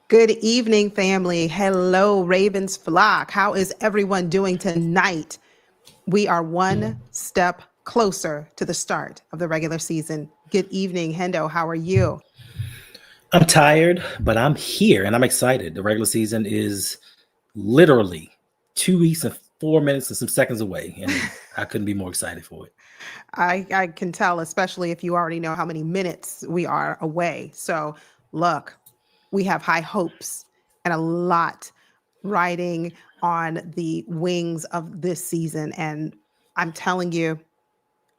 Good evening, family. Hello, Ravens flock. How is everyone doing tonight? We are one step closer to the start of the regular season. Good evening, Hendo. How are you? I'm tired, but I'm here and I'm excited. The regular season is literally 2 weeks and 4 minutes and some seconds away, and I couldn't be more excited for it. I can tell, especially if you already know how many minutes we are away. So, look, we have high hopes and a lot riding on the wings of this season. And I'm telling you,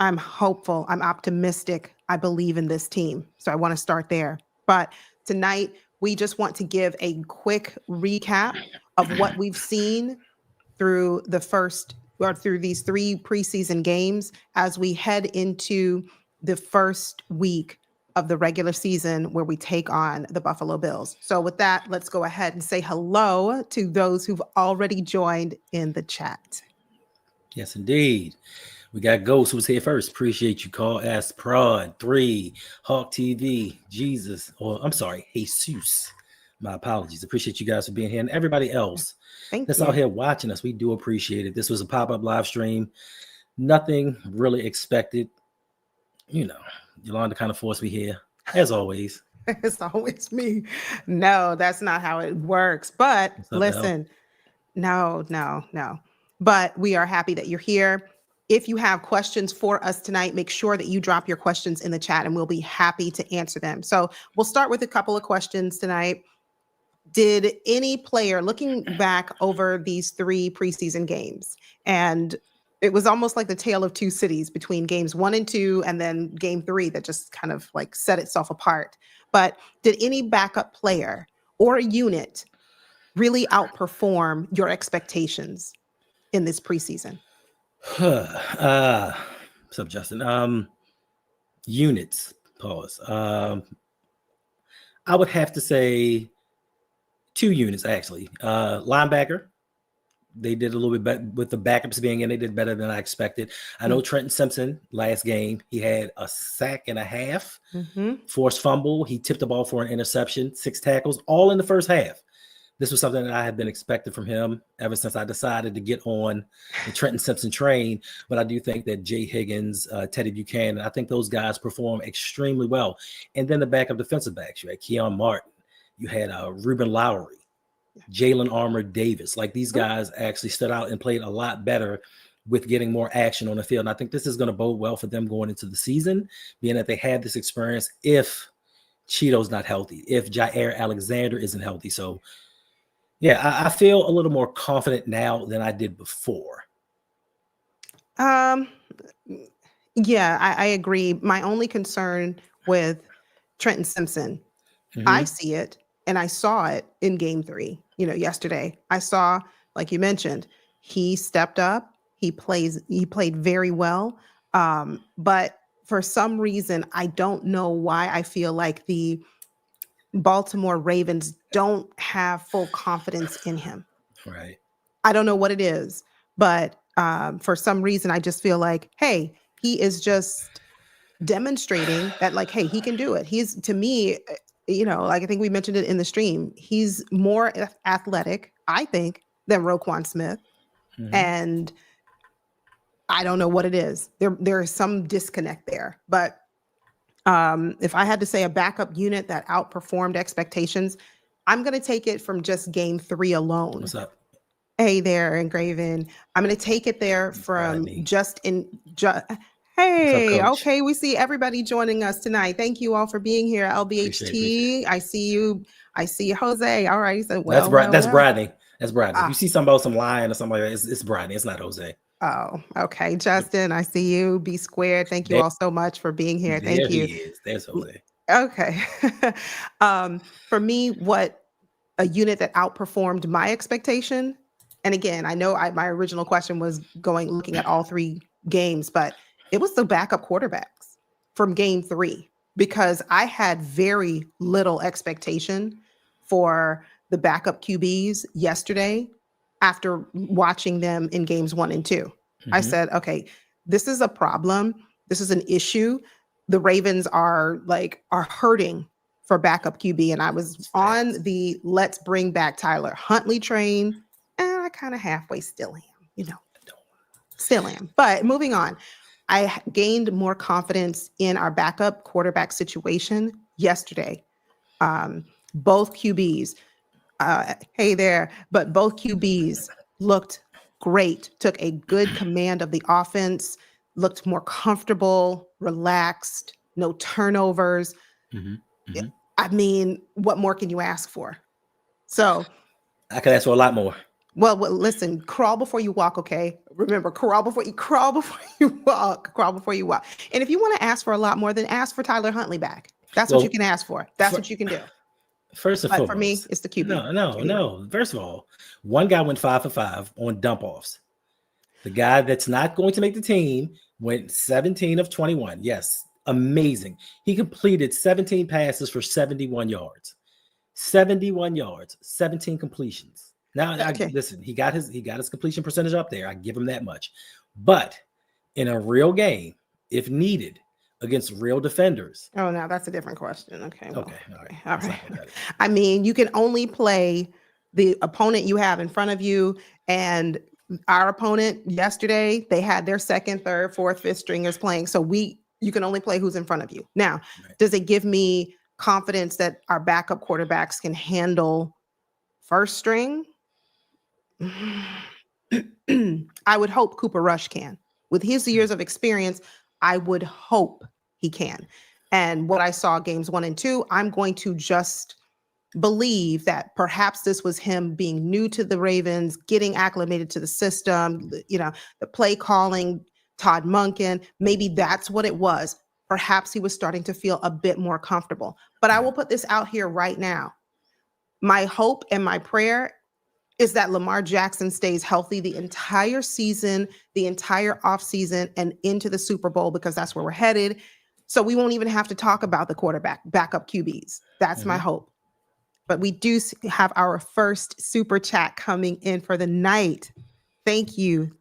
I'm hopeful. I'm optimistic. I believe in this team. So I want to start there. But tonight, we just want to give a quick recap of what we've seen through the first or through these three preseason games as we head into the first week of the regular season where we take on the Buffalo Bills. So with that, let's go ahead and say hello to those who've already joined in the chat. Yes, indeed. We got Ghost who's here first. Appreciate you. Call Ask Prod 3, Hawk TV, Jesus, or I'm sorry, Jesus. My apologies. Appreciate you guys for being here and everybody else that's out here watching us. We do appreciate it. This was a pop-up live stream. Nothing really expected. You know, Yolanda kind of forced me here, as always. It's always me. No, that's not how it works. But listen, no. But we are happy that you're here. If you have questions for us tonight, make sure that you drop your questions in the chat and we'll be happy to answer them. So we'll start with a couple of questions tonight. Did any player, looking back over these three preseason games, and it was almost like the tale of two cities between games 1 and 2 and then game 3 that just kind of like set itself apart. But did any backup player or a unit really outperform your expectations in this preseason? What's up, Justin? Units, pause. I would have to say 2 units, actually. Linebacker, they did a little bit better with the backups being in. They did better than I expected. I know Trenton Simpson, last game, he had a sack and a half, forced fumble. He tipped the ball for an interception, 6 tackles, all in the first half. This was something that I had been expecting from him ever since I decided to get on the Trenton Simpson train. But I do think that Jay Higgins, Teddy Buchanan, I think those guys perform extremely well. And then the backup defensive backs, you had Keyon Martin, you had Ruben Lowry, Jalen Armour-Davis. Like, these guys actually stood out and played a lot better with getting more action on the field. And I think this is going to bode well for them going into the season, being that they had this experience if Cheeto's not healthy, if Jair Alexander isn't healthy. So, yeah, I feel a little more confident now than I did before. Yeah, I agree. My only concern with Trenton Simpson, I see it and I saw it in game 3, yesterday. I saw, like you mentioned, he stepped up. He played very well. But for some reason, I don't know why I feel like the Baltimore Ravens don't have full confidence in him. Right. I don't know what it is, but for some reason, I just feel like, hey, he is just demonstrating that, like, hey, he can do it. He's, to me, like I think we mentioned it in the stream, he's more athletic, I think, than Roquan Smith. And I don't know what it is. There is some disconnect there. But if I had to say a backup unit that outperformed expectations, I'm going to take it from just game 3 alone. What's up? Hey there, Engraven. I'm going to take it there from Hey, up, okay, we see everybody joining us tonight. Thank you all for being here. LBHT, appreciate it. I see you. I see Jose. All right. So, that's Bradley. That's Bradley. If you see something about some lion or something like that, it's Bradley. It's not Jose. Oh, okay. Justin, I see you. B squared. Thank you all so much for being here. Thank you. He is. There's Jose. Okay. For me, what a unit that outperformed my expectation, and again, I know my original question was looking at all 3 games, but it was the backup quarterbacks from game 3, because I had very little expectation for the backup QBs yesterday after watching them in games 1 and 2. I said, okay, this is a problem. This is an issue. The Ravens are hurting for backup QB, and I was on the let's bring back Tyler Huntley train, and I kind of halfway still am, still am. But moving on, I gained more confidence in our backup quarterback situation yesterday. Both QBs, hey there, but both QBs looked great, took a good command of the offense, looked more comfortable, relaxed, no turnovers. I mean, what more can you ask for? So I could ask for a lot more. Well, listen, crawl before you walk, okay? Remember, crawl before you walk. And if you want to ask for a lot more, then ask for Tyler Huntley back. That's what you can ask for. That's what you can do. First and foremost, for me, it's the QB. No. First of all, one guy went 5 for 5 on dump offs. The guy that's not going to make the team went 17 of 21. Yes, amazing. He completed 17 passes for 71 yards. 71 yards, 17 completions. Now, listen, he got his completion percentage up there. I give him that much. But in a real game, if needed, against real defenders. Oh, now that's a different question. Okay. Well, okay. All right. I mean, you can only play the opponent you have in front of you. And our opponent yesterday, they had their second, third, fourth, fifth stringers playing. So you can only play who's in front of you. Now, does it give me confidence that our backup quarterbacks can handle first string? I would hope Cooper Rush can. With his years of experience, I would hope he can. And what I saw games 1 and 2, I'm going to just believe that perhaps this was him being new to the Ravens, getting acclimated to the system, the play calling, Todd Monken. Maybe that's what it was. Perhaps he was starting to feel a bit more comfortable. But I will put this out here right now. My hope and my prayer is that Lamar Jackson stays healthy the entire season, the entire offseason, and into the Super Bowl, because that's where we're headed. So we won't even have to talk about the backup QBs. That's my hope. But we do have our first super chat coming in for the night. Thank you.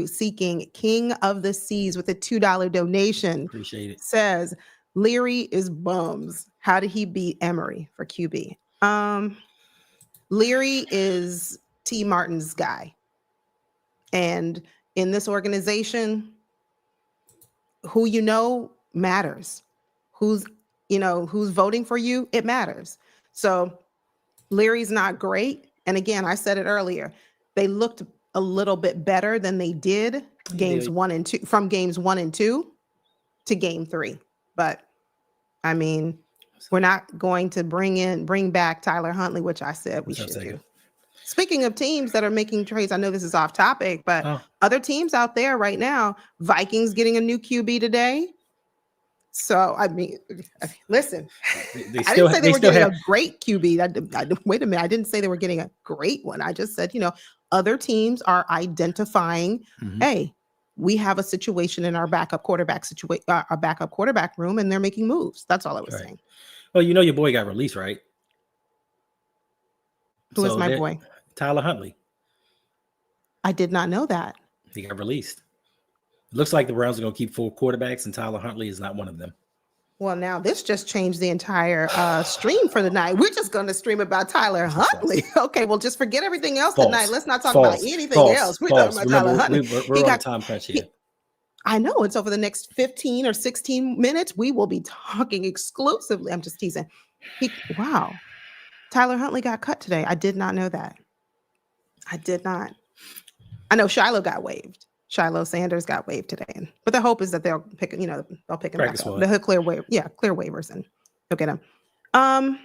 Seeking King of the Seas with a $2 donation. Appreciate it. Says, Leary is bums. How did he beat Emory for QB? Leary is T. Martin's guy. And in this organization, who matters. Who's voting for you, it matters. So Leary's not great. And again, I said it earlier, they looked a little bit better than they did from games 1 and 2 to game 3. But I mean, we're not going to bring back Tyler Huntley, which I said we should do. Speaking of teams that are making trades, I know this is off topic, but other teams out there right now, Vikings getting a new QB today. So, I mean, listen, I didn't say they were getting a great QB. Wait a minute. I didn't say they were getting a great one. I just said, other teams are identifying, hey, we have a situation in our backup quarterback room, and they're making moves. That's all I was saying. Well, your boy got released, right? Who is my boy? Tyler Huntley. I did not know that. He got released. It looks like the Browns are going to keep 4 quarterbacks, and Tyler Huntley is not one of them. Well, now this just changed the entire stream for the night. We're just going to stream about Tyler Huntley. Okay, well, just forget everything else tonight. Let's not talk about anything else. We're talking about Tyler Huntley. We're on a time crunch here. I know. And so for the next 15 or 16 minutes, we will be talking exclusively. I'm just teasing. Wow. Tyler Huntley got cut today. I did not know that. I did not. I know Shiloh got waived. Shiloh Sanders got waived today. But the hope is that they'll pick him back up. They'll clear waivers and they'll get him. How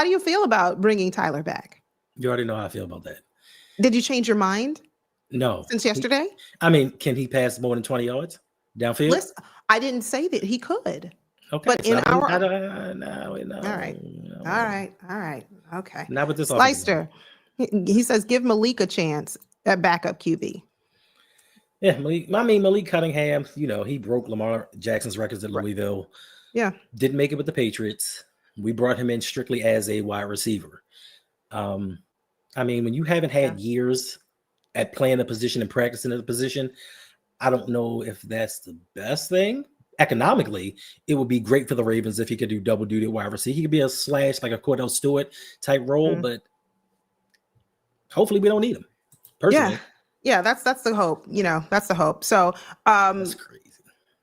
do you feel about bringing Tyler back? You already know how I feel about that. Did you change your mind? No. Since yesterday? Can he pass more than 20 yards downfield? Listen, I didn't say that he could. Okay. But so in our no. All right. Okay. Not with this Slicer. He says give Malik a chance at backup QB. Yeah, Malik Cunningham, he broke Lamar Jackson's records at Louisville. Yeah. Didn't make it with the Patriots. We brought him in strictly as a wide receiver. When you haven't had years at playing a position and practicing a position, I don't know if that's the best thing. economically, it would be great for the Ravens if he could do double duty at wide receiver. He could be a slash like a Cordell Stewart type role, but hopefully we don't need him. Personally, yeah, that's the hope. That's the hope. So, that's crazy.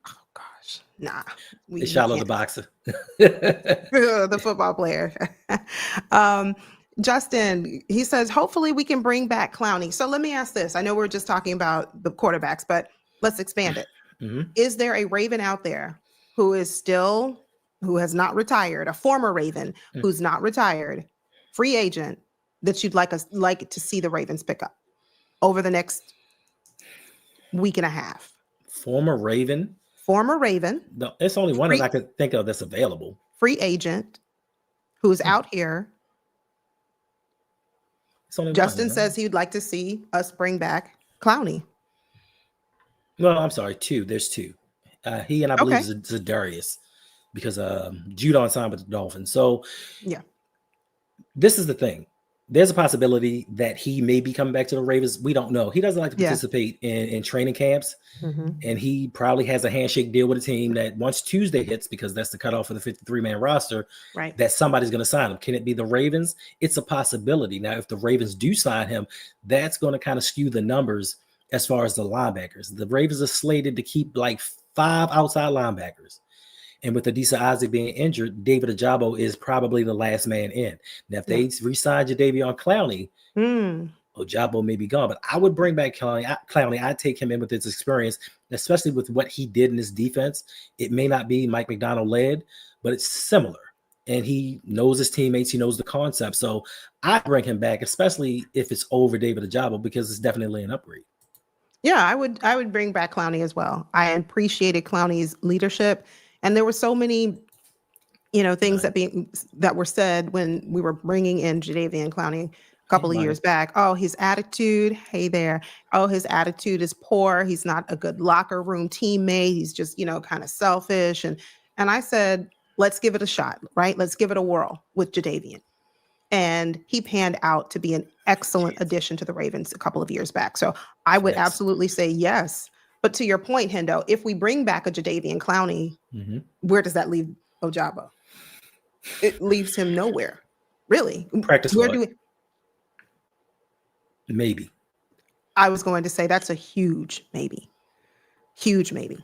oh gosh, nah, It's Shiloh the boxer, the football player. Justin, he says, hopefully we can bring back Clowney. So let me ask this. I know we're just talking about the quarterbacks, but let's expand it. Is there a Raven out there who has not retired, a former Raven who's not retired, free agent, that you'd like to see the Ravens pick up over the next week and a half? Former Raven? No, it's only one that I could think of that's available. Free agent who's out here. Justin says he'd like to see us bring back Clowney. Well, I'm sorry, two. There's two. He and I believe Zadarius, because Judon signed with the Dolphins. So yeah, this is the thing. There's a possibility that he may be coming back to the Ravens. We don't know. He doesn't like to participate in training camps, and he probably has a handshake deal with a team that once Tuesday hits, because that's the cutoff for the 53-man roster, right, that somebody's going to sign him. Can it be the Ravens? It's a possibility. Now, if the Ravens do sign him, that's going to kind of skew the numbers as far as the linebackers. The Ravens are slated to keep like 5 outside linebackers. And with Adisa Isaac being injured, David Ajabo is probably the last man in. Now, if they re-sign Jadeveon Clowney, Ajabo may be gone. But I would bring back Clowney. I'd take him in with his experience, especially with what he did in his defense. It may not be Mike McDonald led, but it's similar. And he knows his teammates. He knows the concept. So I'd bring him back, especially if it's over David Ajabo, because it's definitely an upgrade. Yeah, I would bring back Clowney as well. I appreciated Clowney's leadership. And there were so many, things that were said when we were bringing in Jadeveon Clowney a couple of years back. Oh, his attitude. Hey there. Oh, his attitude is poor. He's not a good locker room teammate. He's just, kind of selfish. And I said, let's give it a shot, right? Let's give it a whirl with Jadeveon. And he panned out to be an excellent addition to the Ravens a couple of years back. So I would absolutely say yes. But to your point, Hendo, if we bring back a Jadeveon Clowney, where does that leave Ojabo? It leaves him nowhere, really. Practice maybe. I was going to say that's a huge maybe. Huge maybe.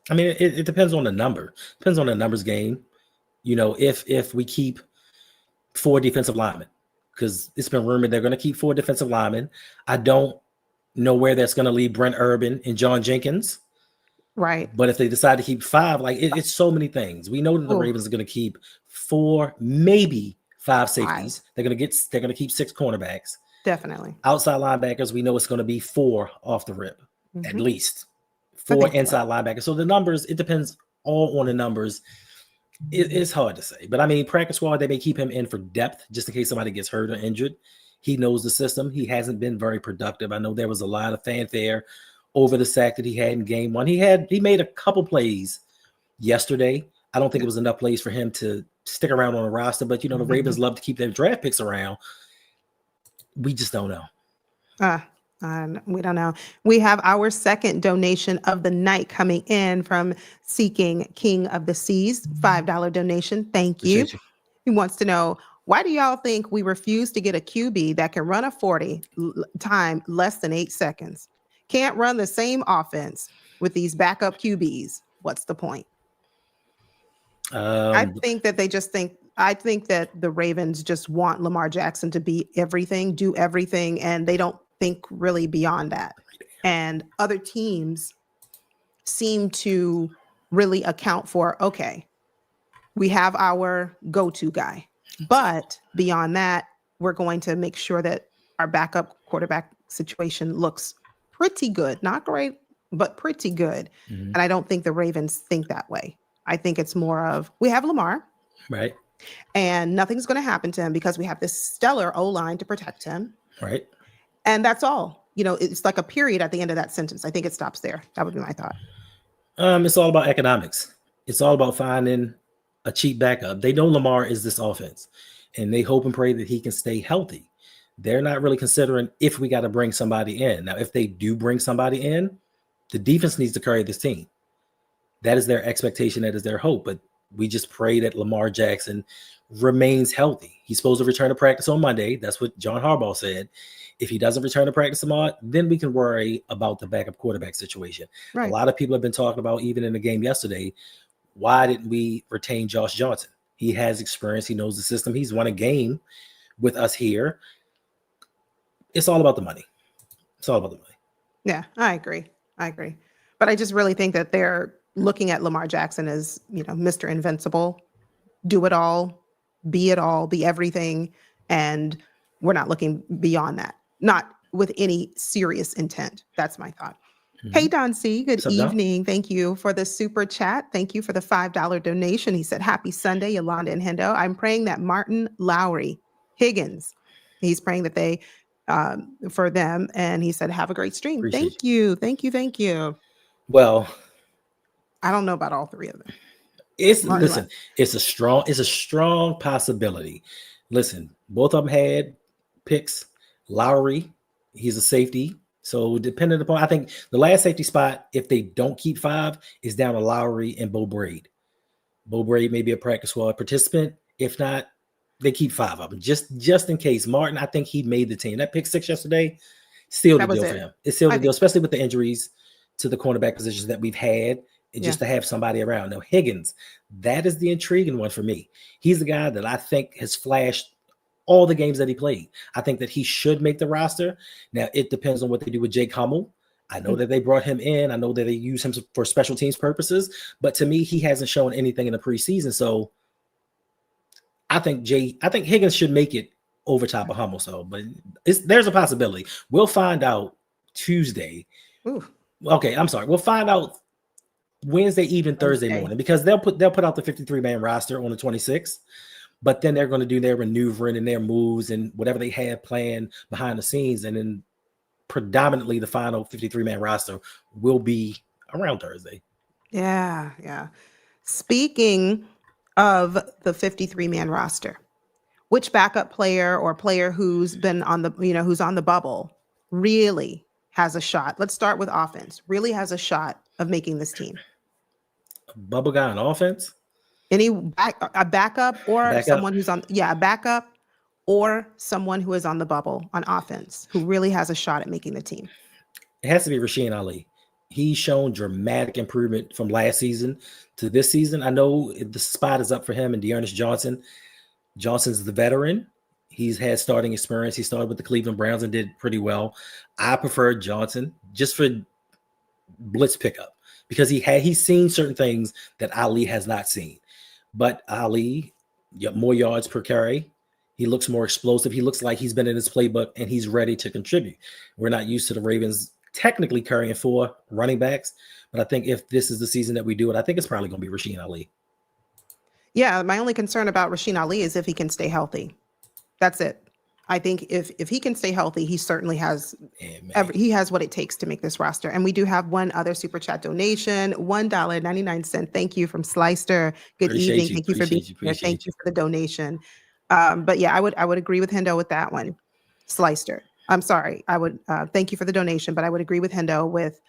I mean, it depends on the number. Depends on the numbers game. If we keep 4 defensive linemen, because it's been rumored they're going to keep 4 defensive linemen. I don't know where that's going to leave Brent Urban and John Jenkins. Right. But if they decide to keep 5, it's so many things. We know that the Ravens are going to keep 4, maybe 5 safeties. They're going to keep 6 cornerbacks. Definitely. Outside linebackers, we know it's going to be 4 off the rip, at least 4 inside linebackers. So the numbers, it depends all on the numbers. It's hard to say, but I mean, practice squad, they may keep him in for depth just in case somebody gets hurt or injured. He knows the system. He hasn't been very productive. I know there was a lot of fanfare over the sack that he had in game 1. He made a couple plays yesterday. I don't think it was enough plays for him to stick around on the roster, but the Ravens love to keep their draft picks around. We just don't know. We don't know. We have our second donation of the night coming in from Seeking King of the Seas, $5 donation. Thank you. He wants to know, why do y'all think we refuse to get a QB that can run a 40 time less than 8 seconds? Can't run the same offense with these backup QBs. What's the point? I think that the Ravens just want Lamar Jackson to be everything, do everything, and they don't think really beyond that. And other teams seem to really account for, okay, we have our go-to guy, but beyond that, we're going to make sure that our backup quarterback situation looks pretty good. Not great, but pretty good. And I don't think the Ravens think that way. I think it's more of, we have Lamar, right, and nothing's going to happen to him because we have this stellar O-line to protect him. Right. And that's all. It's like a period at the end of that sentence. I think it stops there. That would be my thought. It's all about economics. It's all about finding a cheap backup. They know Lamar is this offense, and they hope and pray that he can stay healthy. They're not really considering if we got to bring somebody in. Now, if they do bring somebody in, the defense needs to carry this team. That is their expectation. That is their hope. But we just pray that Lamar Jackson remains healthy. He's supposed to return to practice on Monday. That's what John Harbaugh said. If he doesn't return to practice tomorrow, then we can worry about the backup quarterback situation. Right. A lot of people have been talking about, even in the game yesterday, why didn't we retain Josh Johnson? He has experience. He knows the system. He's won a game with us here. It's all about the money. It's all about the money. Yeah, I agree. But I just really think that they're looking at Lamar Jackson as, Mr. Invincible, do it all, be everything. And we're not looking beyond that, not with any serious intent. That's my thought. Mm-hmm. Hey, Don C, good evening. Thank you for the super chat. Thank you for the $5 donation. He said, happy Sunday, Yolanda and Hendo. I'm praying that Martin, Lowry, Higgins, he's praying that they, for them. And he said, have a great stream. Thank you. Well, I don't know about all three of them. It's a strong possibility. Listen, both of them had picks. Lowry, he's a safety. So depending upon, I think the last safety spot, if they don't keep 5, is down to Lowry and Bo Braid. Bo Braid may be a practice squad participant. If not, they keep 5 of them just in case. Martin, I think he made the team. That pick 6 yesterday, still the deal for him. It's still the deal, especially with the injuries to the cornerback positions that we've had. And just to have somebody around. Now, Higgins, that is the intriguing one for me. He's the guy that I think has flashed all the games that he played. I think that he should make the roster. Now, it depends on what they do with Jake Hummel. I know that they brought him in. I know that they use him for special teams purposes. But to me, he hasn't shown anything in the preseason. So I think Higgins should make it over top of Hummel. So, but there's a possibility. We'll find out Tuesday. Ooh. Okay, I'm sorry. We'll find out Wednesday evening, Thursday morning, because they'll put out the 53-man roster on the 26th, but then they're going to do their maneuvering and their moves and whatever they have planned behind the scenes, and then predominantly the final 53-man roster will be around Thursday. Yeah. Speaking of the 53-man roster, which backup player or player who's been on the who's on the bubble really has a shot? Let's start with offense. Really has a shot of making this team. Bubble guy on offense? A backup or someone who's on a backup or someone who is on the bubble on offense who really has a shot at making the team. It has to be Rasheen Ali. He's shown dramatic improvement from last season to this season. I know the spot is up for him and Dearness Johnson. Johnson's the veteran. He's had starting experience. He started with the Cleveland Browns and did pretty well. I prefer Johnson just for blitz pickup because he's seen certain things that Ali has not seen. But Ali, more yards per carry. He looks more explosive. He looks like he's been in his playbook and he's ready to contribute. We're not used to the Ravens technically carrying 4 running backs, but I think if this is the season that we do it, I think it's probably going to be Rasheen Ali. Yeah, my only concern about Rasheen Ali is if he can stay healthy. That's it. I think if he can stay healthy, he certainly has he has what it takes to make this roster. And we do have one other super chat donation, $1.99. Thank you from Slicer. Good evening. Thank you for being here. Thank you for the donation. But yeah, I would agree with Hendo with that one. Slicer. I'm sorry. I would thank you for the donation, but I would agree with Hendo with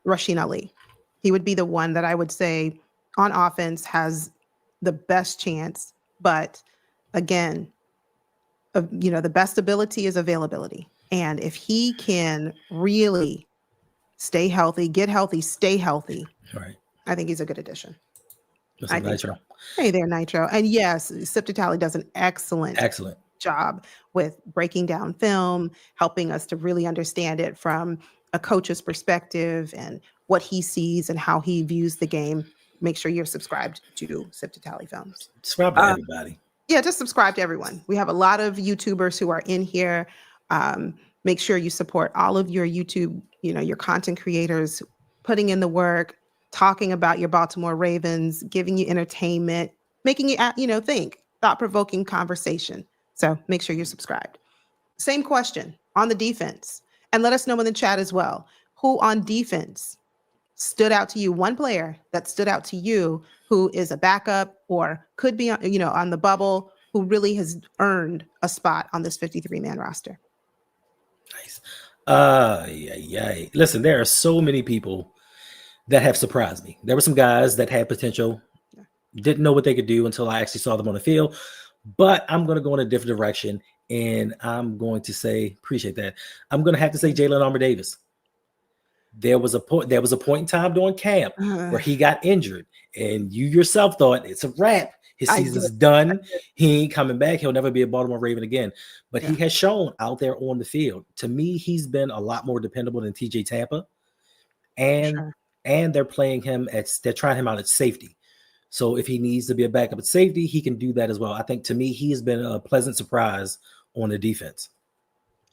Rasheen Ali. He would be the one that I would say on offense has the best chance. But again, the best ability is availability. And if he can really stay healthy, get healthy, stay healthy, right, I think he's a good addition. Nitro. So. Hey there, Nitro. And yes, Sip to Tally does an excellent job with breaking down film, helping us to really understand it from a coach's perspective and what he sees and how he views the game. Make sure you're subscribed to Sip to Tally Films. Subscribe to everybody. Yeah, just subscribe to everyone. We have a lot of YouTubers who are in here. Make sure you support all of your YouTube, your content creators, putting in the work, talking about your Baltimore Ravens, giving you entertainment, making you, think, thought-provoking conversation. So make sure you're subscribed. Same question on the defense. And let us know in the chat as well. Who on defense stood out to you? One player that stood out to you who is a backup or could be on the bubble, who really has earned a spot on this 53-man roster. Nice. Listen, there are so many people that have surprised me. There were some guys that had potential, Yeah. didn't know what they could do until I actually saw them on the field. But I'm going to go in a different direction, and I'm going to say, appreciate that. I'm going to have to say Jalen Armour Davis. There was a point. There was a point in time during camp where he got injured, and you yourself thought it's a wrap. His I season's did. done. He ain't coming back. He'll never be a Baltimore Raven again. But he Yeah. has shown out there on the field. To me, he's been a lot more dependable than TJ Tampa, and Sure. they're playing him at they're trying him out at safety. So if he needs to be a backup at safety, he can do that as well. I think to me, he has been a pleasant surprise on the defense.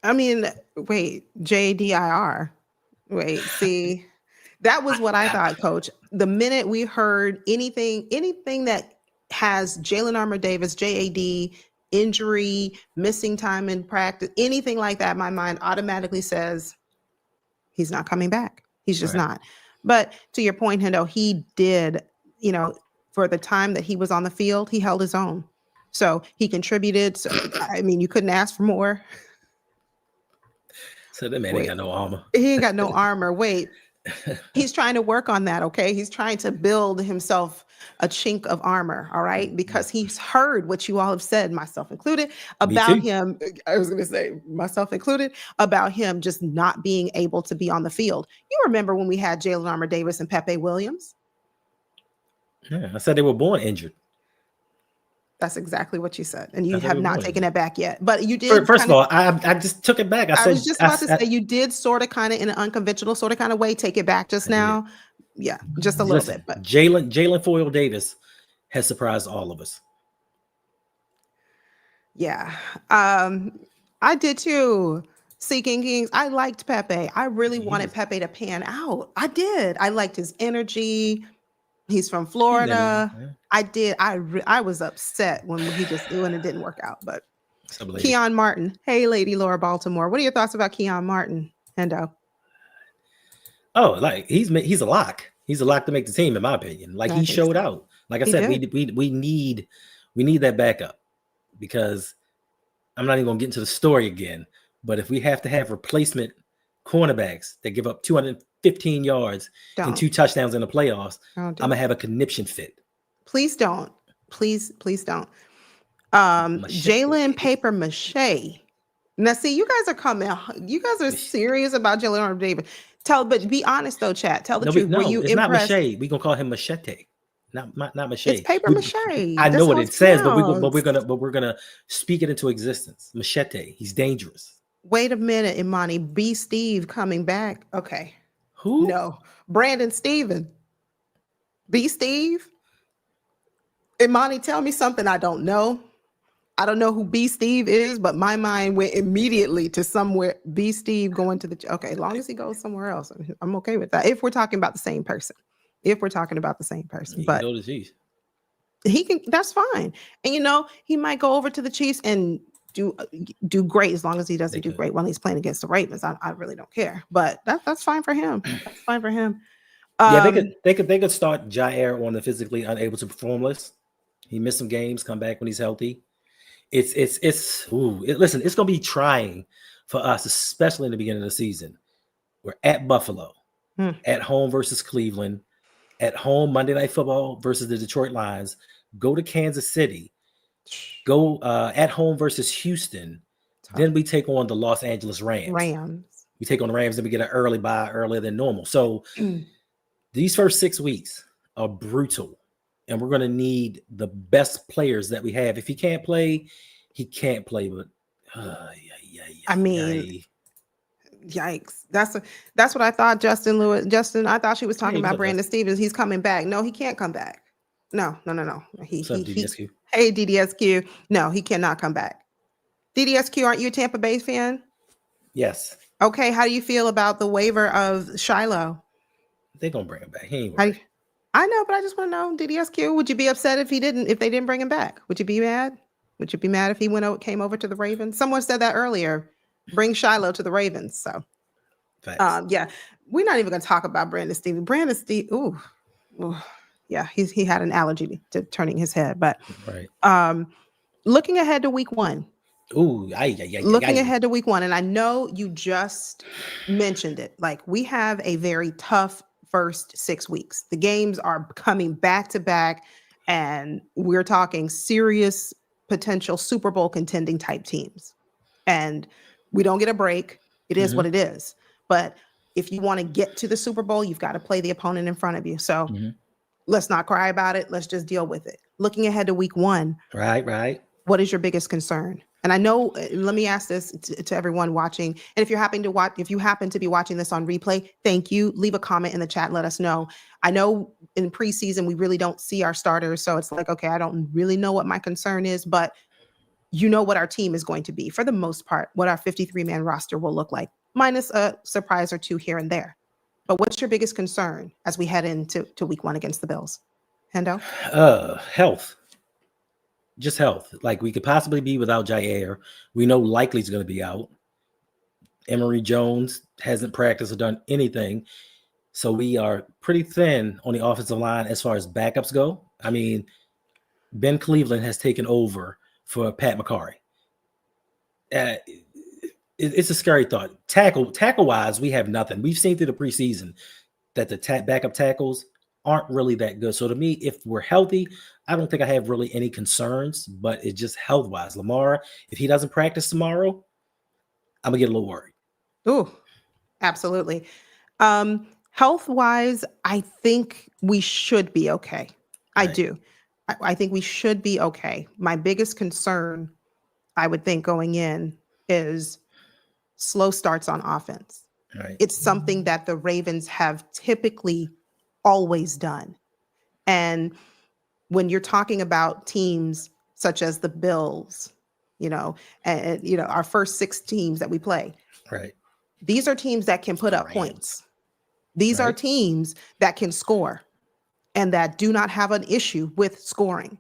I mean, wait, JDIR. Wait, see, that was what I thought, Coach. The minute we heard anything that has Jalen Armour Davis, JAD, injury, missing time in practice, anything like that, my mind automatically says he's not coming back. He's just Right. not. But to your point, Hendo, he did, for the time that he was on the field, he held his own. So he contributed. So, I mean, you couldn't ask for more. So that man ain't Wait, got no armor. he ain't got no armor. Wait, he's trying to work on that. Okay. He's trying to build himself a chink of armor. All right. Because he's heard what you all have said, myself included, about him. I was going to say, myself included, about him just not being able to be on the field. You remember when we had Jalen Armour Davis and Pepe Williams? Yeah, I said they were born injured. That's exactly what you said. And you I said have they were not born taken injured. it back yet. But you did. First of all, I just took it back. I I said was just about to say, you did sort of kind of in an unconventional sort of kind of way take it back just now. Yeah, just a little bit. But Jalen Foyle Davis has surprised all of us. yeah, I did too. Seeking Kings. I liked Pepe. I really wanted Pepe to pan out. I did. I liked his energy. He's from Florida. I did. I was upset when it didn't work out. But Keyon Martin. Hey, Lady Laura Baltimore. What are your thoughts about Keyon Martin, Hendo? Oh, like he's a lock. He's a lock to make the team, in my opinion. Like he showed out. Like I said, we need that backup, because I'm not even gonna get into the story again. But if we have to have replacement cornerbacks that give up 215 yards and 2 touchdowns in the playoffs, I'm gonna have a conniption fit. Please don't. Please don't. Jalen Paper Mache. Now, see, you guys are coming. You guys are serious about Jalen Armour Davis. But be honest though, chat. Tell the truth. No, were you it's impressed? not Mache. We gonna call him Machete. Not Mache. It's Paper Mache. I know what it says, but we're gonna speak it into existence. Machete. He's dangerous. Wait a minute, Imani. B. Steve coming back. Okay. Who? No. Brandon Steven. B. Steve. Imani, tell me something I don't know. I don't know who B. Steve is, but my mind went immediately to somewhere. B. Steve going to the... Okay, as long as he goes somewhere else, I'm okay with that. If we're talking about the same person. But go to Chiefs. He can... That's fine. And, he might go over to the Chiefs and do great, as long as he doesn't do great when he's playing against the Ravens. I really don't care. But that's fine for him. That's fine for him. Yeah, they could start Jair on the physically unable to perform list. He missed some games, come back when he's healthy. Listen, it's gonna be trying for us, especially in the beginning of the season. We're at Buffalo, at home versus Cleveland, at home Monday Night Football versus the Detroit Lions. Go to Kansas City, go at home versus Houston. Then we take on the Los Angeles Rams. We take on the Rams, and we get an early bye earlier than normal. So these first 6 weeks are brutal. And we're going to need the best players that we have. If he can't play, he can't play. But I mean, yikes! That's what I thought. Justin, I thought she was talking about Brandon Stevens. He's coming back. No, he can't come back. No. DDSQ? Hey, DDSQ. No, he cannot come back. DDSQ, aren't you a Tampa Bay fan? Yes. Okay, how do you feel about the waiver of Shiloh? They're gonna bring him back. He ain't worried. I know, but I just want to know, DDSQ, would you be upset if they didn't bring him back? Would you be mad? Would you be mad if he came over to the Ravens? Someone said that earlier. Bring Shiloh to the Ravens. So, yeah, we're not even going to talk about Brandon Stevens. Yeah, he had an allergy to turning his head. But looking ahead to week 1. Looking ahead to week 1, and I know you just mentioned it. Like, we have a very tough first 6 weeks. The games are coming back to back, and we're talking serious potential Super Bowl contending type teams. And we don't get a break. It is what it is. But if you want to get to the Super Bowl, you've got to play the opponent in front of you. So let's not cry about it. Let's just deal with it. Looking ahead to week 1. Right. What is your biggest concern? And I know, let me ask this to everyone watching. And if you happen to be watching this on replay, thank you. Leave a comment in the chat. Let us know. I know in preseason, we really don't see our starters. So it's like, okay, I don't really know what my concern is, but you know what our team is going to be for the most part, what our 53-man roster will look like, minus a surprise or two here and there. But what's your biggest concern as we head into week 1 against the Bills? Hendo? Health. Just health. Like, we could possibly be without Jair. We know likely's going to be out. Emory Jones hasn't practiced or done anything. So we are pretty thin on the offensive line as far as backups go. I mean, Ben Cleveland has taken over for Pat McCarry. It's a scary thought. Tackle-wise, we have nothing. We've seen through the preseason that the backup tackles aren't really that good. So to me, if we're healthy, I don't think I have really any concerns, but it's just health-wise. Lamar, if he doesn't practice tomorrow, I'm going to get a little worried. Ooh, absolutely. Health-wise, I think we should be okay. I do. I think we should be okay. My biggest concern, I would think, going in is slow starts on offense. Right. It's something that the Ravens have typically always done. And when you're talking about teams such as the Bills, and our first 6 teams that we play, right, these are teams that can put up points. These are teams that can score and that do not have an issue with scoring.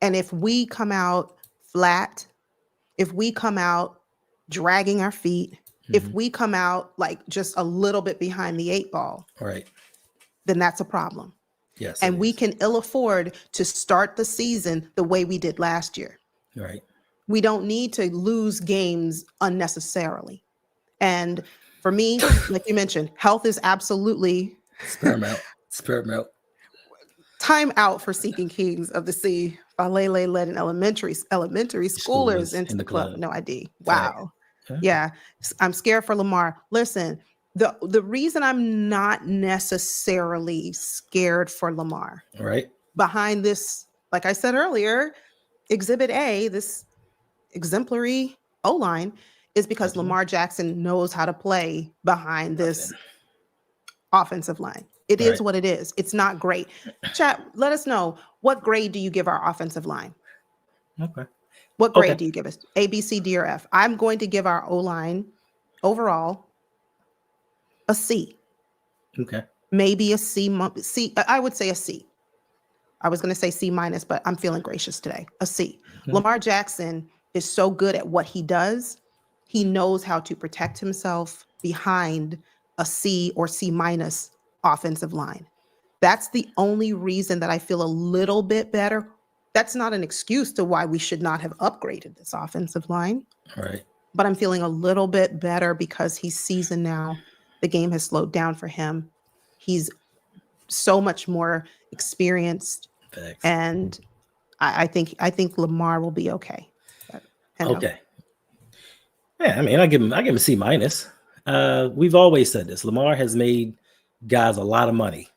And if we come out flat, if we come out dragging our feet, if we come out like just a little bit behind the 8 ball, then that's a problem. Yes. And we can ill afford to start the season the way we did last year. Right. We don't need to lose games unnecessarily. And for me, like you mentioned, health is absolutely paramount. Time out for Seeking Kings of the Sea. Falele led an elementary schoolers into the club. No ID. Wow. Yeah. I'm scared for Lamar. Listen, the reason I'm not necessarily scared for Lamar, behind this, like I said earlier, Exhibit A, this exemplary O-line, is because Lamar Jackson knows how to play behind this offensive line. It is what it is. It's not great. Chat, let us know, what grade do you give our offensive line? Okay. What grade do you give us? A, B, C, D, or F? I'm going to give our O-line overall a C. Okay. Maybe a C. I would say a C. I was going to say C minus, but I'm feeling gracious today. A C. Lamar Jackson is so good at what he does. He knows how to protect himself behind a C or C minus offensive line. That's the only reason that I feel a little bit better. That's not an excuse to why we should not have upgraded this offensive line. But I'm feeling a little bit better because he's seasoned now. The game has slowed down for him. He's so much more experienced. Thanks. And I think Lamar will be okay. Okay. Yeah, I mean, I give him a C minus. We've always said this. Lamar has made guys a lot of money.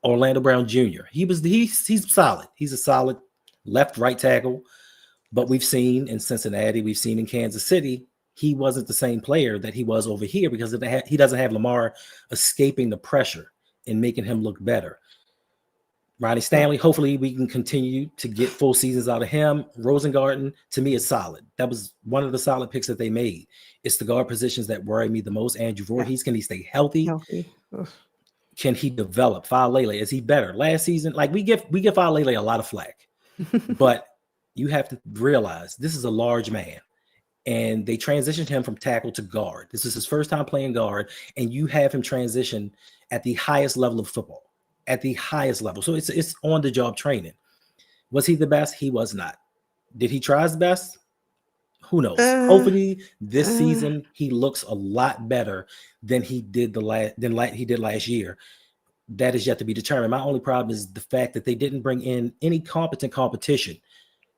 Orlando Brown Jr. He's solid. He's a solid left-right tackle. But we've seen in Cincinnati, we've seen in Kansas City, he wasn't the same player that he was over here because he doesn't have Lamar escaping the pressure and making him look better. Ronnie Stanley, hopefully we can continue to get full seasons out of him. Rosengarten, to me, is solid. That was one of the solid picks that they made. It's the guard positions that worry me the most. Andrew Voorhees, can he stay healthy? Can he develop? Falele, is he better? Last season, like we give Falele a lot of flack, but you have to realize this is a large man, and they transitioned him from tackle to guard. This is his first time playing guard, and you have him transition at the highest level of football, at the highest level. So it's on the job training. Was he the best? He was not. Did he try his best? Who knows? Hopefully this season he looks a lot better than he did last year. that is yet to be determined. My only problem is the fact that they didn't bring in any competent competition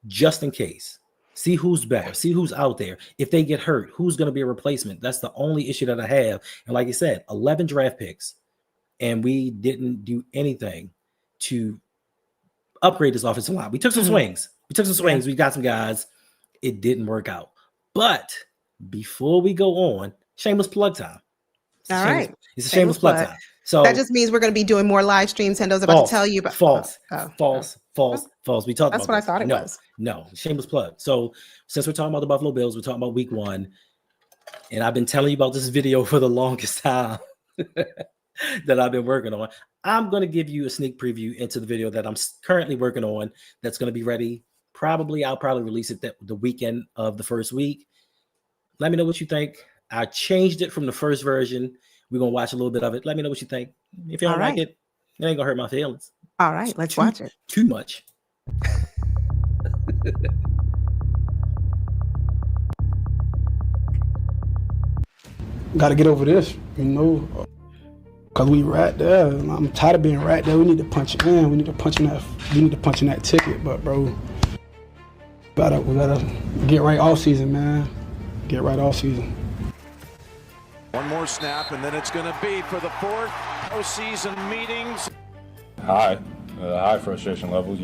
just in case. See who's better, see who's out there. If they get hurt, who's going to be a replacement? That's the only issue that I have. And like I said, 11 draft picks, and we didn't do anything to upgrade this offensive line. We took some swings. We got some guys. It didn't work out. But before we go on, shameless plug time. It's a shameless plug time. So that just means we're going to be doing more live streams. Hendo's about to tell you about false. We talked That's about what I thought it was. No, shameless plug. So since we're talking about the Buffalo Bills, we're talking about week 1. And I've been telling you about this video for the longest time that I've been working on. I'm going to give you a sneak preview into the video that I'm currently working on that's going to be ready. I'll probably release it the weekend of the first week. Let me know what you think. I changed it from the first version. We're going to watch a little bit of it. Let me know what you think. If you don't like it, it ain't going to hurt my feelings. All right, let's watch it. Too much. Got to get over this, because we right there. I'm tired of being right there. We need to punch in. We need to punch in that ticket. But bro, we gotta get right all season, man. Get right all season. One more snap, and then it's going to be for the 4th postseason meetings. High frustration levels.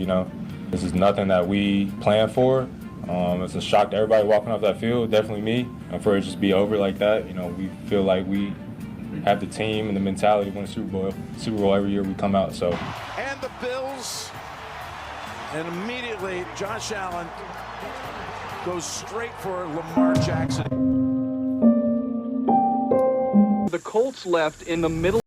This is nothing that we planned for. It's a shock to everybody walking off that field, definitely me. And for it to just be over like that, we feel like we have the team and the mentality to win a Super Bowl every year we come out. So. And the Bills, and immediately Josh Allen goes straight for Lamar Jackson. The Colts left in the middle.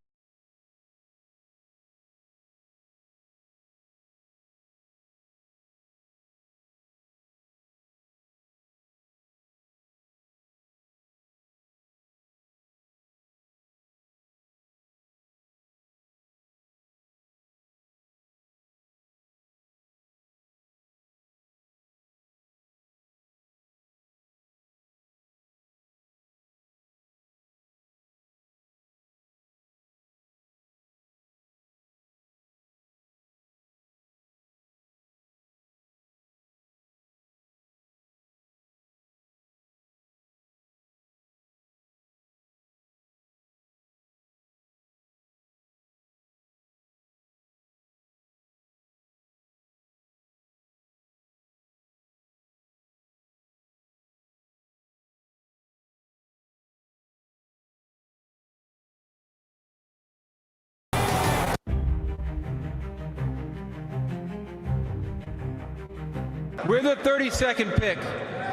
We're the 32nd pick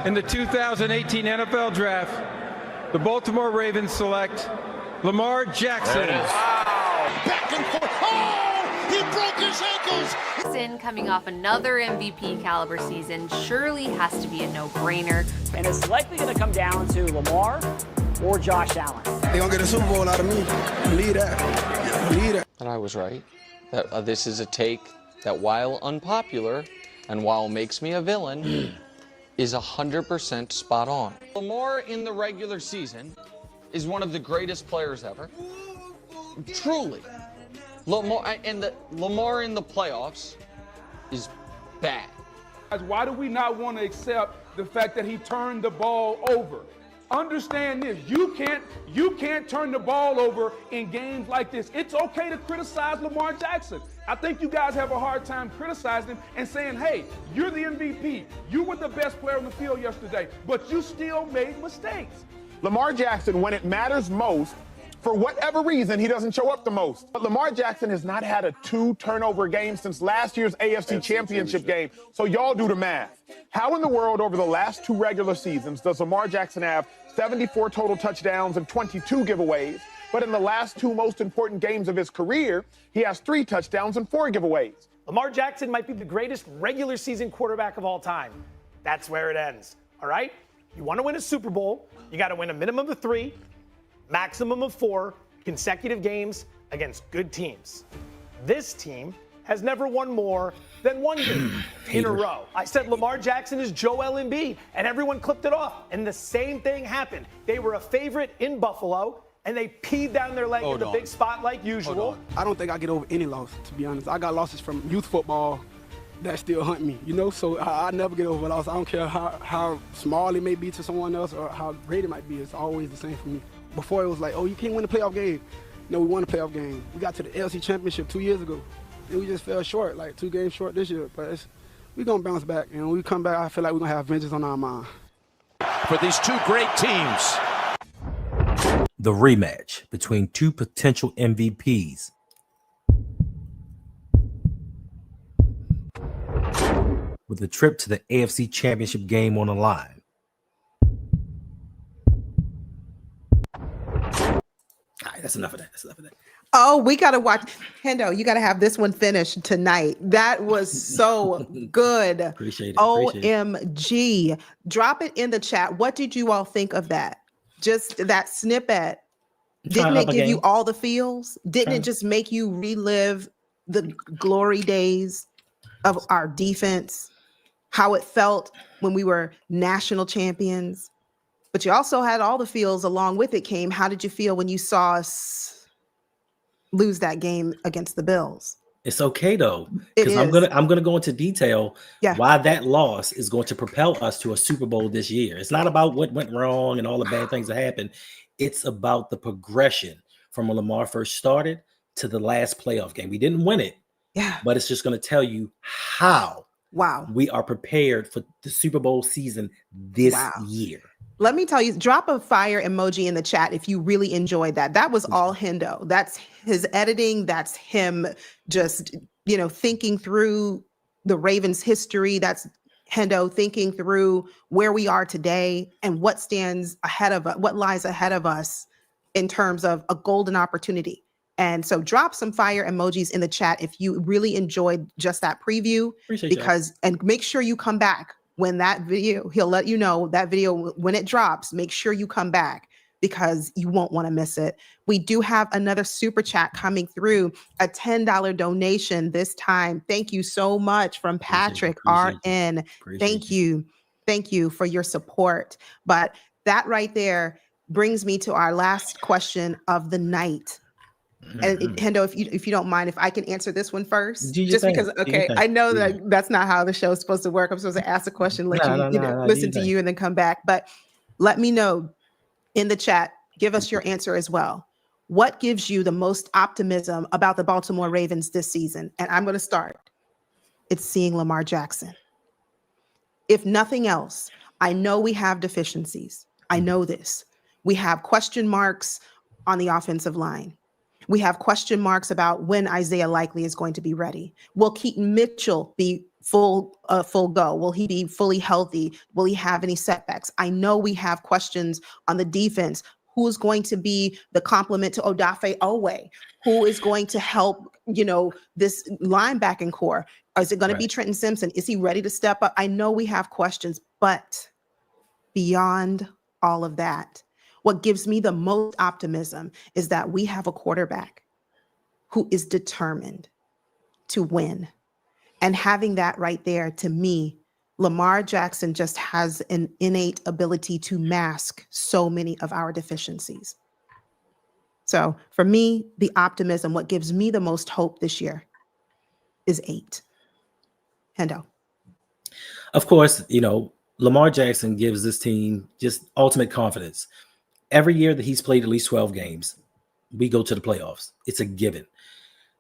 in the 2018 NFL Draft. The Baltimore Ravens select Lamar Jackson. Wow! Back and forth. Oh! He broke his ankles! Jackson, coming off another MVP caliber season, surely has to be a no-brainer. And it's likely going to come down to Lamar or Josh Allen. They're going to get a Super Bowl out of me. Believe that. And I was right. That this is a take that, while unpopular and while makes me a villain, is 100% spot on. Lamar in the regular season is one of the greatest players ever. Truly. Lamar in the playoffs is bad. Why do we not want to accept the fact that he turned the ball over? Understand this, you can't turn the ball over in games like this. It's okay to criticize Lamar Jackson. I think you guys have a hard time criticizing him and saying, hey, you're the MVP. You were the best player on the field yesterday, but you still made mistakes. Lamar Jackson, when it matters most, for whatever reason, he doesn't show up the most. But Lamar Jackson has not had a 2-turnover game since last year's AFC Championship game. So y'all do the math. How in the world over the last 2 regular seasons does Lamar Jackson have 74 total touchdowns and 22 giveaways? But in the last 2 most important games of his career, he has 3 touchdowns and 4 giveaways. Lamar Jackson might be the greatest regular season quarterback of all time. That's where it ends. All right? You want to win a Super Bowl, you got to win a minimum of 3, maximum of 4 consecutive games against good teams. This team has never won more than 1 game in a row. I said Lamar Jackson is Joel Embiid, and everyone clipped it off. And the same thing happened. They were a favorite in Buffalo. and they peed down their leg in the big spot like usual. I don't think I get over any loss, to be honest. I got losses from youth football that still hunt me, you know? So I never get over a loss. I don't care how small it may be to someone else or how great it might be. It's always the same for me. Before it was like, oh, you can't win a playoff game. No, we won a playoff game. We got to the LC Championship 2 years ago. And we just fell short, like 2 games short this year. But we're going to bounce back. And when we come back, I feel like we're going to have vengeance on our mind. For these two great teams. The rematch between two potential MVPs. With a trip to the AFC Championship game on the line. All right, that's enough of that. Oh, we got to watch. Hendo, you got to have this one finished tonight. That was so good. Appreciate it. OMG. Drop it in the chat. What did you all think of that? Just that snippet. Didn't it give you all the feels? Didn't it just make you relive the glory days of our defense? How it felt when we were national champions? But you also had all the feels along with it came. How did you feel when you saw us lose that game against the Bills? It's okay though, because I'm gonna go into detail why that loss is going to propel us to a Super Bowl this year. It's not about what went wrong and all the bad things that happened. It's about the progression from when Lamar first started to the last playoff game. We didn't win it, but it's just going to tell you how we are prepared for the Super Bowl season this year. Let me tell you, drop a fire emoji in the chat if you really enjoyed that. That was all Hendo. That's his editing. That's him just, thinking through the Ravens history. That's Hendo thinking through where we are today and what stands ahead of us, what lies ahead of us in terms of a golden opportunity. And so drop some fire emojis in the chat if you really enjoyed just that preview. And make sure you come back when that video, he'll let you know that video, when it drops, make sure you come back because you won't want to miss it. We do have another super chat coming through, a $10 donation this time. Thank you so much from Patrick RN. Thank you. Thank you for your support. But that right there brings me to our last question of the night. And Hendo, if you don't mind, if I can answer this one first, just because, I know that that's not how the show is supposed to work. I'm supposed to ask a question, let you listen to you and then come back. But let me know in the chat, give us your answer as well. What gives you the most optimism about the Baltimore Ravens this season? And I'm going to start. It's seeing Lamar Jackson. If nothing else, I know we have deficiencies. I know this. We have question marks on the offensive line. We have question marks about when Isaiah Likely is going to be ready. Will Keaton Mitchell be full go? Will he be fully healthy? Will he have any setbacks? I know we have questions on the defense. Who is going to be the complement to Odafe Owe? Who is going to help, this linebacking core? Is it going to be Trenton Simpson? Is he ready to step up? I know we have questions, but beyond all of that, what gives me the most optimism is that we have a quarterback who is determined to win. And having that right there, to me, Lamar Jackson just has an innate ability to mask so many of our deficiencies. So for me, the optimism, what gives me the most hope this year is 8. Hendo. Of course, Lamar Jackson gives this team just ultimate confidence. Every year that he's played at least 12 games, we go to the playoffs. It's a given.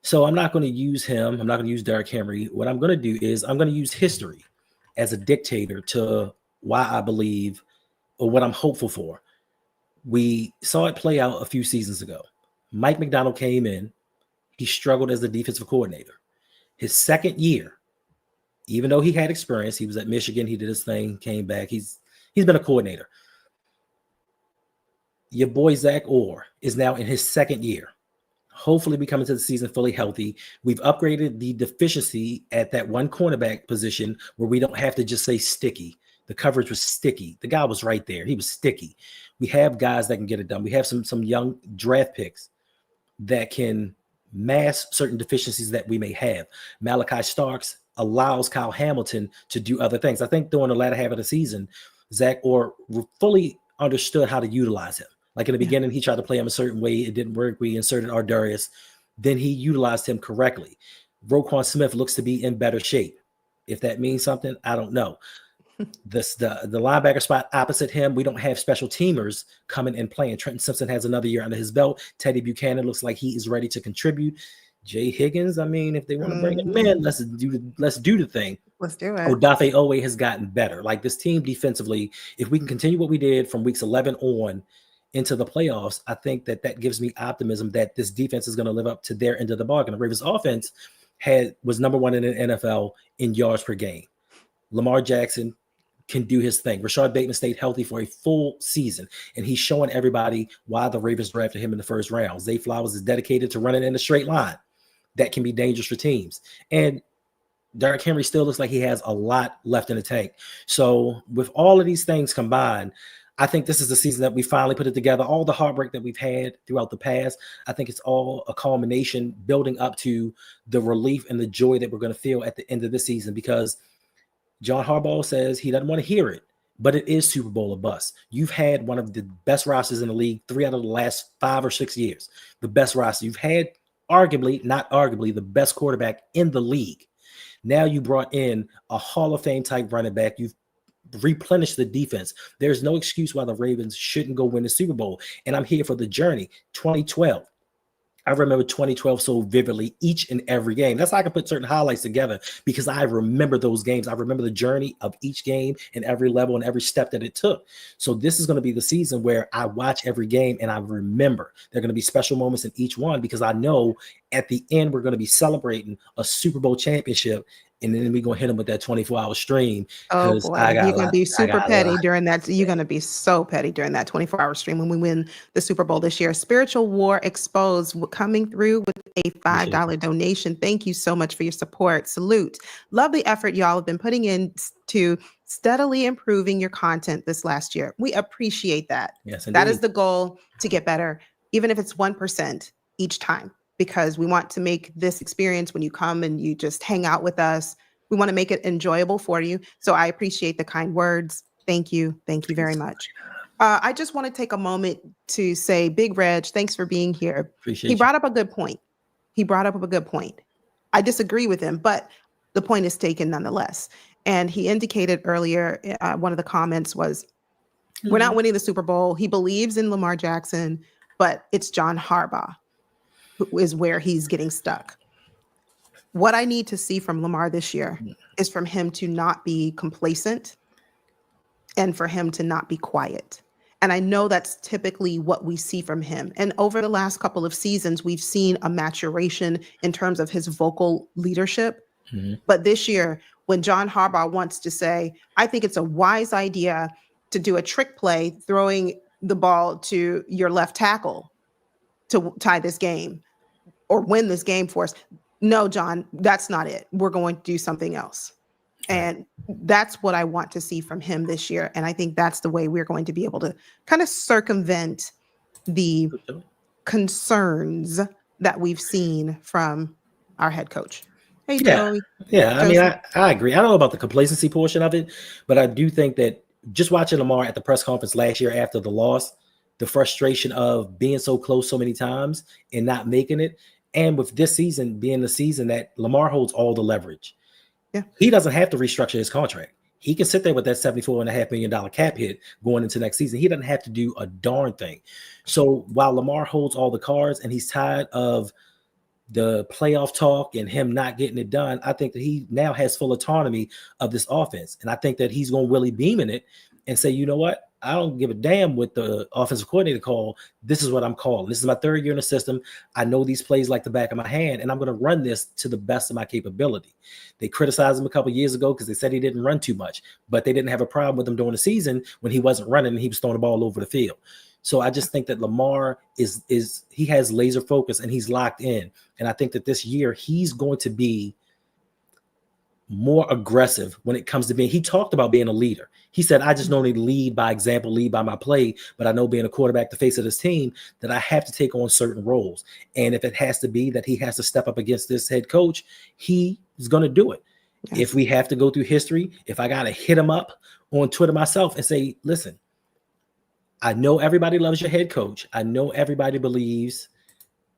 So I'm not going to use him. I'm not going to use Derrick Henry. What I'm going to do is I'm going to use history as a dictator to why I believe or what I'm hopeful for. We saw it play out a few seasons ago. Mike McDonald came in. He struggled as the defensive coordinator. His second year, even though he had experience, he was at Michigan. He did his thing, came back. He's been a coordinator. Your boy Zach Orr is now in his second year. Hopefully we come into the season fully healthy. We've upgraded the deficiency at that one cornerback position where we don't have to just say sticky. The coverage was sticky. The guy was right there. He was sticky. We have guys that can get it done. We have some young draft picks that can mask certain deficiencies that we may have. Malachi Starks allows Kyle Hamilton to do other things. I think during the latter half of the season, Zach Orr fully understood how to utilize him. Like in the beginning, he tried to play him a certain way. It didn't work. We inserted Ardarius. Then he utilized him correctly. Roquan Smith looks to be in better shape. If that means something, I don't know. The linebacker spot opposite him, we don't have special teamers coming and playing. Trenton Simpson has another year under his belt. Teddy Buchanan looks like he is ready to contribute. Jay Higgins, I mean, if they want to bring him in, let's do the thing. Let's do it. Odafe Owe has gotten better. Like this team defensively, if we can continue what we did from weeks 11 on into the playoffs, I think that gives me optimism that this defense is going to live up to their end of the bargain. The Ravens offense was number one in the NFL in yards per game. Lamar Jackson can do his thing. Rashad Bateman stayed healthy for a full season, and he's showing everybody why the Ravens drafted him in the first round. Zay Flowers is dedicated to running in a straight line. That can be dangerous for teams. And Derrick Henry still looks like he has a lot left in the tank. So with all of these things combined, I think this is the season that we finally put it together. All the heartbreak that we've had throughout the past, I think it's all a culmination building up to the relief and the joy that we're going to feel at the end of the season, because John Harbaugh says he doesn't want to hear it, but it is Super Bowl or bust. You've had one of the best rosters in the league 3 out of the last 5 or 6 years. The best roster. You've had not arguably, the best quarterback in the league. Now you brought in a Hall of Fame type running back. You've replenished the defense. There's no excuse why the Ravens shouldn't go win the Super Bowl. And I'm here for the journey. 2012. I remember 2012 so vividly, each and every game. That's how I can put certain highlights together, because I remember those games. I remember the journey of each game and every level and every step that it took. So this is going to be the season where I watch every game and I remember. There are going to be special moments in each one, because I know at the end we're going to be celebrating a Super Bowl championship. And then we're going to hit them with that 24-hour stream. Oh, boy. You're going to be super petty during that. You're going to be so petty during that 24-hour stream when we win the Super Bowl this year. Spiritual War Exposed coming through with a $5 donation. Thank you so much for your support. Salute. Love the effort y'all have been putting in to steadily improving your content this last year. We appreciate that. Yes, that is the goal, to get better, even if it's 1% each time. Because we want to make this experience, when you come and you just hang out with us, we want to make it enjoyable for you. So I appreciate the kind words. Thank you. Thank you very much. I just want to take a moment to say, Big Reg, thanks for being here. He brought up a good point. I disagree with him, but the point is taken nonetheless. And he indicated earlier, one of the comments was, we're not winning the Super Bowl. He believes in Lamar Jackson, but it's John Harbaugh is where he's getting stuck. What I need to see from Lamar this year is from him to not be complacent and for him to not be quiet. And I know that's typically what we see from him. And over the last couple of seasons, we've seen a maturation in terms of his vocal leadership. But this year, when John Harbaugh wants to say, I think it's a wise idea to do a trick play, throwing the ball to your left tackle to tie this game or win this game for us. No, John, that's not it. We're going to do something else. And that's what I want to see from him this year. And I think that's the way we're going to be able to kind of circumvent the concerns that we've seen from our head coach. Hey, Joey. Yeah, I mean, I agree. I don't know about the complacency portion of it, but I do think that just watching Lamar at the press conference last year after the loss, the frustration of being so close so many times and not making it, and with this season being the season that Lamar holds all the leverage. Yeah. He doesn't have to restructure his contract. He can sit there with that $74.5 million cap hit going into next season. He doesn't have to do a darn thing. So while Lamar holds all the cards and he's tired of the playoff talk and him not getting it done, I think that he now has full autonomy of this offense. And I think that he's going to Willie beam in it and say, you know what? I don't give a damn what the offensive coordinator call. This is what I'm calling. This is my 3rd year in the system. I know these plays like the back of my hand, and I'm going to run this to the best of my capability. They criticized him a couple years ago because they said he didn't run too much, but they didn't have a problem with him during the season when he wasn't running and he was throwing the ball over the field. So I just think that Lamar he has laser focus and he's locked in. And I think that this year he's going to be more aggressive when it comes to being, he talked about being a leader. He said, I just don't need to lead by example, lead by my play, but I know being a quarterback, the face of this team, that I have to take on certain roles. And if it has to be that he has to step up against this head coach, he is going to do it. Yes. If we have to go through history, if I got to hit him up on Twitter myself and say, listen, I know everybody loves your head coach. I know everybody believes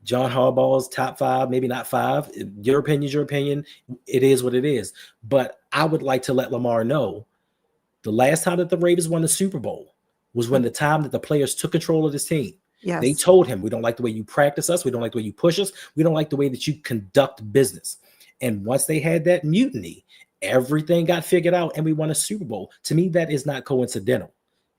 John Harbaugh's top 5, maybe not 5. Your opinion is your opinion. It is what it is. But I would like to let Lamar know the last time that the Ravens won the Super Bowl was when the time that the players took control of this team. Yes. They told him, we don't like the way you practice us. We don't like the way you push us. We don't like the way that you conduct business. And once they had that mutiny, everything got figured out and we won a Super Bowl. To me, that is not coincidental.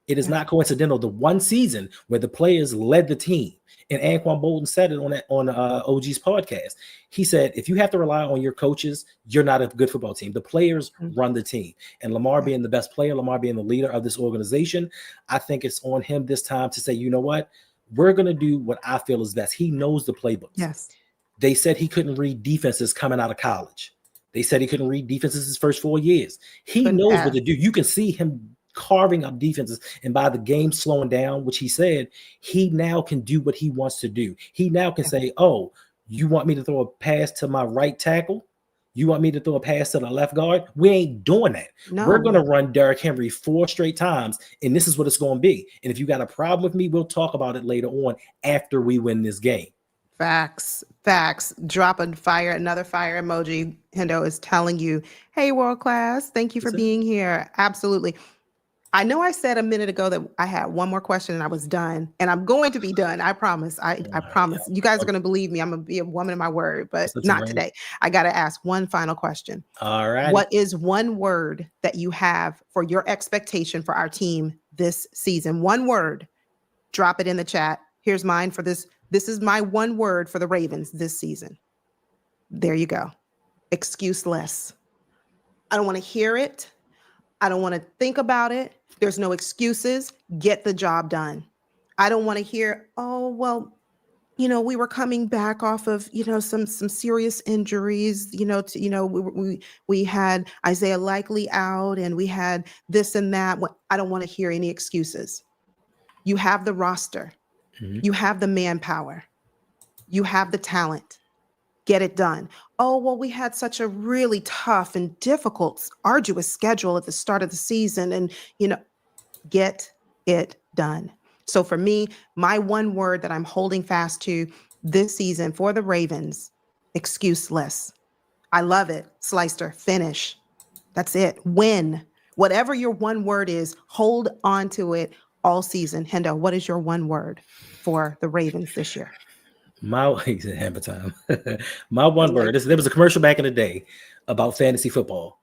It is not coincidental. The one season where the players led the team, and Anquan Bolden said it on OG's podcast. He said, if you have to rely on your coaches, you're not a good football team. The players run the team. And Lamar being the best player, Lamar being the leader of this organization, I think it's on him this time to say, you know what? We're going to do what I feel is best. He knows the playbooks. Yes. They said he couldn't read defenses coming out of college. They said he couldn't read defenses his first 4 years. He knows what to do. You can see him carving up defenses, and by the game slowing down, which he said, he now can do what he wants to do. He now can say, oh, you want me to throw a pass to my right tackle? You want me to throw a pass to the left guard? We ain't doing that. No. We're going to run Derrick Henry 4 straight times, and this is what it's going to be. And if you got a problem with me, we'll talk about it later on after we win this game. Facts. Dropping fire, another fire emoji. Hendo is telling you, hey, world class, thank you for being here. Absolutely. I know I said a minute ago that I had one more question and I was done, and I'm going to be done. I promise. I promise. You guys are going to believe me. I'm going to be a woman of my word, but not today. I got to ask one final question. All right. What is one word that you have for your expectation for our team this season? One word. Drop it in the chat. Here's mine for this. This is my one word for the Ravens this season. There you go. Excuseless. I don't want to hear it. I don't want to think about it. There's no excuses. Get the job done. I don't want to hear, oh, well, we were coming back off of, some serious injuries, we had Isaiah Likely out and we had this and that. I don't want to hear any excuses. You have the roster. Mm-hmm. You have the manpower. You have the talent. Get it done. Oh, well, we had such a really tough and difficult, arduous schedule at the start of the season. And, get it done. So for me, my one word that I'm holding fast to this season for the Ravens, excuseless. I love it. Slicer, finish. That's it. Win. Whatever your one word is, hold on to it all season. Hendo, what is your one word for the Ravens this year? My one word. There was a commercial back in the day about fantasy football,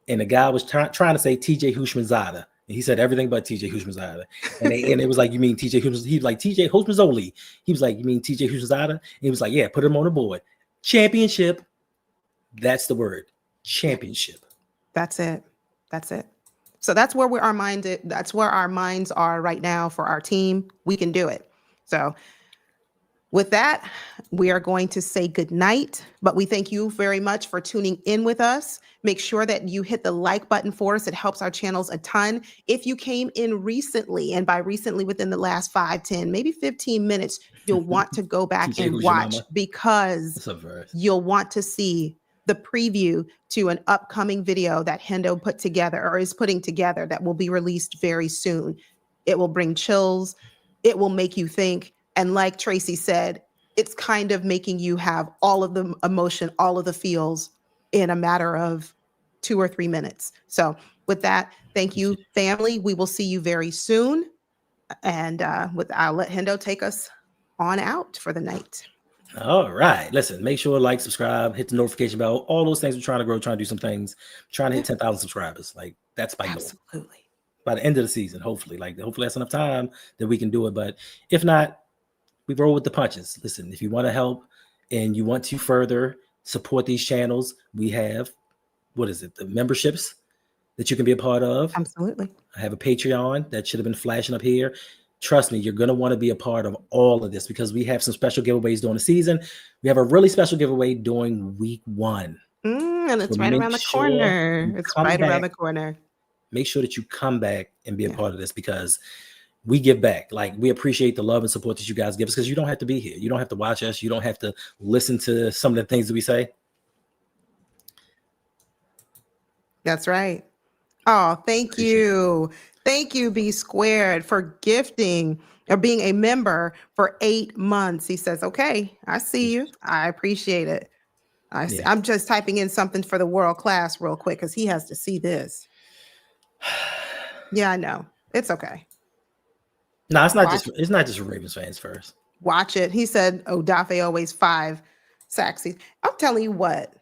and the guy was trying to say TJ Houshmandzadeh. And he said everything but TJ Houshmandzadeh. And it was like, you mean TJ Houshmandzadeh? He was like, TJ Houshmandzadeh. He was like, you mean TJ Houshmandzadeh? And he was like, yeah, put him on the board. Championship. That's the word. Championship. That's it. So that's where our minds are right now for our team. We can do it. So with that, we are going to say good night, but we thank you very much for tuning in with us. Make sure that you hit the like button for us. It helps our channels a ton. If you came in recently, and by recently within the last 5, 10, maybe 15 minutes, you'll want to go back and watch because you'll want to see the preview to an upcoming video that Hendo put together or is putting together that will be released very soon. It will bring chills. It will make you think. And like Tracy said, it's kind of making you have all of the emotion, all of the feels in a matter of 2 or 3 minutes. So with that, thank you, family. We will see you very soon. And I'll let Hendo take us on out for the night. All right. Listen, make sure to like, subscribe, hit the notification bell, all those things. We're trying to grow, trying to do some things, trying to hit 10,000 subscribers. Like that's my goal. Absolutely. By the end of the season, hopefully that's enough time that we can do it. But if not, we roll with the punches. Listen, if you want to help and you want to further support these channels, we have, the memberships that you can be a part of. Absolutely. I have a Patreon that should have been flashing up here. Trust me, you're going to want to be a part of all of this because we have some special giveaways during the season. We have a really special giveaway during week 1. And it's right around the corner. It's right around the corner. Make sure that you come back and be a part of this because we give back. Like we appreciate the love and support that you guys give us because you don't have to be here. You don't have to watch us. You don't have to listen to some of the things that we say. That's right. Oh, thank you. Thank you, B Squared, for gifting or being a member for 8 months. He says, okay, I see you. I appreciate it. I'm just typing in something for the world class real quick because he has to see this. Yeah, I know. It's okay. No, it's not just for Ravens fans first. Watch it. He said Odafe always 5 sacks. I'm telling you what.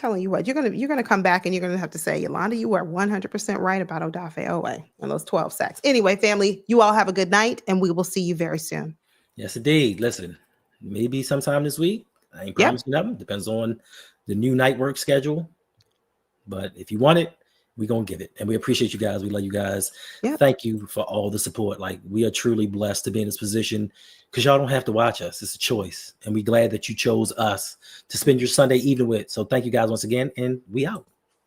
You're gonna come back and you're gonna have to say, Yolanda, you are 100% right about Odafe Owe and those 12 sacks. Anyway, family, you all have a good night, and we will see you very soon. Yes, indeed. Listen, maybe sometime this week. I ain't promising nothing. Depends on the new night work schedule. But if you want it, we're going to get it. And we appreciate you guys. We love you guys. Yep. Thank you for all the support. Like, we are truly blessed to be in this position because y'all don't have to watch us. It's a choice. And we're glad that you chose us to spend your Sunday evening with. So thank you guys once again. And we out.